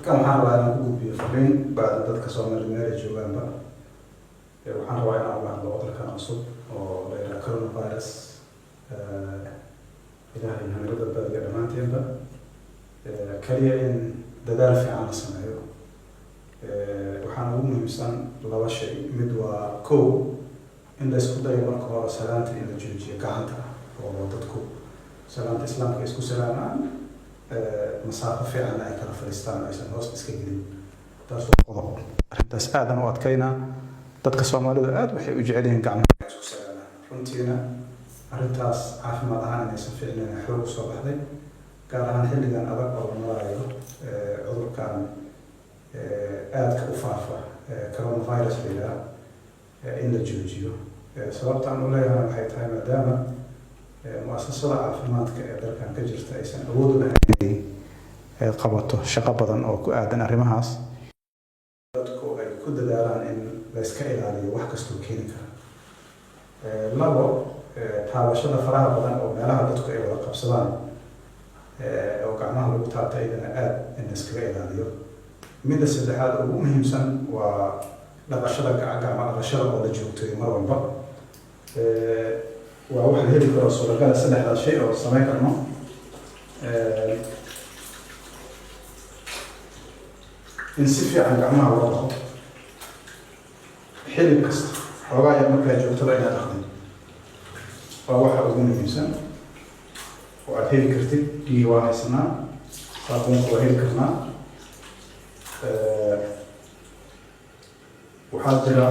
كم حرة أنا أقول بفرين بعد ذلك صار مرينا جوان بقى وحرة أنا أقول بعض كان أصوب ولا كورونا فيروس إلى هاي هنرد بقى جماعتين بقى كليا إن ددار في عام السنة وحنا نقول مثلا لو شيء مدوا كو إن دسكو ده يبغى كبار سلامتي إن الجوجي كعنتها ووضدكو سلامة إسلام كيسكو سلامة مسافة فعلا أي كان فلسطين أي سنة وسط إسكندرية تاسو قضاء أنت آدم وأتكينا dadka Soomaalidu aad waxay u jecel yihiin gacmaha isku salaamana runtiina arintaas caafimaad ahaan inaysan ficilin xoog soo baxday gaar ahaan xilligan adag oo maraayo cudurkan aadka u faafa coronavirus in la joojiyo sababtaan u leeyahay waxay tahay maadaama mu'asasada caafimaadka ee dalkan ka jirta aysan awood u lahayn inay qabato shaqo badan oo ku aadan arrimahaas dadku ay ku dadaalaan in la iska ilaaliyo wax kastoo keeni kara labo taabashada faraha badan oo meelaha dadku ay wada qabsadaan oo gacmaha lagu taabta iyadana aad in la iskaga ilaaliyo midda saddexaad ugu muhiimsan waa dhaqashada gacmo dhaqashada oo la joogteeyo mar walba waa wax la heli karo suuragal saddexdaas shay oo samayn karno in si fiican gacmaha loo dhaqo xilib kasta xoogaa yar markaa joogtada inaad dhaqdin waa waxa ugu muhiimsan oo aad heli kartid biyi waa haysanaa saabuunka waa heli karnaa waxaa jira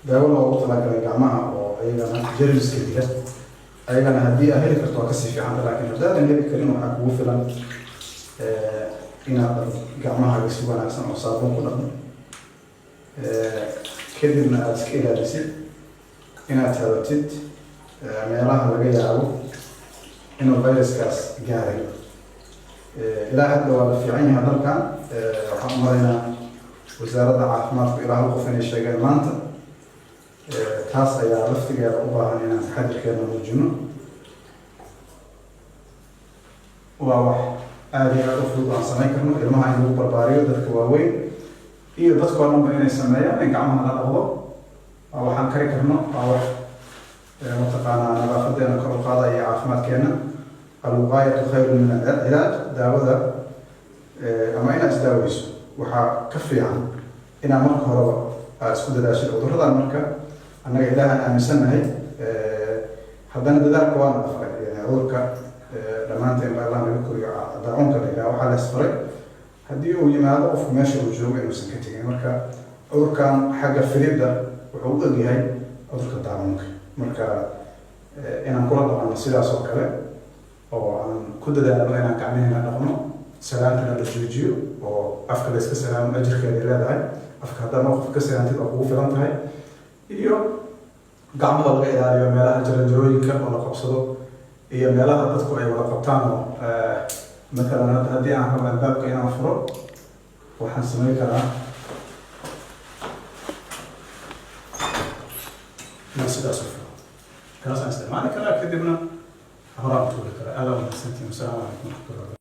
daawo loogu talagalay gacmaha oo ayagana jermiska dila ayagana haddii aad heli karto waa kasii fiicanta laakiin haddaadan heli karin waxaa kugu filan inaad gacmahaaga si wanaagsan oo saabuun ku dhaqdo kadibna aad iska ilaalisid inaad taabatid meelaha laga yaabo inuu fayraskaas gaaray ilaa hadda waa la fiican yahay dalkan waxaan u maraynaa wasaaradda caafimaadku ilaa hal qof inay sheegeen maanta taas ayaa laftigeeda u baahan inaan taxadirkeena muujino waa wax aad iyo aad u fudud aan samayn karno ilmaha in lagu barbaariyo dadka waaweyn iyo dadkoo dhanba inay sameeyaan in gacmaha la dhaqdo waa waxaan kari karno waa wax mataqaanaa nadaafadeena kor u qaada iyo caafimaadkeena alwiqaayatu khayru min alcilaaj daawada ama inaad isdaaweyso waxaa ka fiican inaad marka horeba aad isku dadaashid cudurradan marka annaga ilaahaan aaminsannahay haddana dadaalka waa naga faray cudurka dhammaanteen baa allah naga koriyo daacuunka la yidhaha waxaa la isfaray haddii uu yimaado qofku meesha uu joogo inuusan ka tegin marka cudurkan xagga filidda wuxuu u egyahay cudurka daacuunka marka inaan kula dhaqanno sidaas oo kale oo aan ku dadaalno inaan gacmaheenna dhaqno salaantana la joojiyo oo afka la iska salaamo ajirkeeday leedahay afka haddana qofka ka salaantid waa kugu filan tahay iyo gacmaha laga ilaaliyo meelaha jaranjarooyinka oo la qabsado iyo meelaha dadku ay wada qabtaan oo matalan haddii aan rabo albaabka inaan furo waxaan samayn karaa inaan sidaas u furo kaasaan isticmaali karaa kadibna horaan tuuri karaa aad waa mahadsantihiin wasalaamu calaykum waraxmatullahi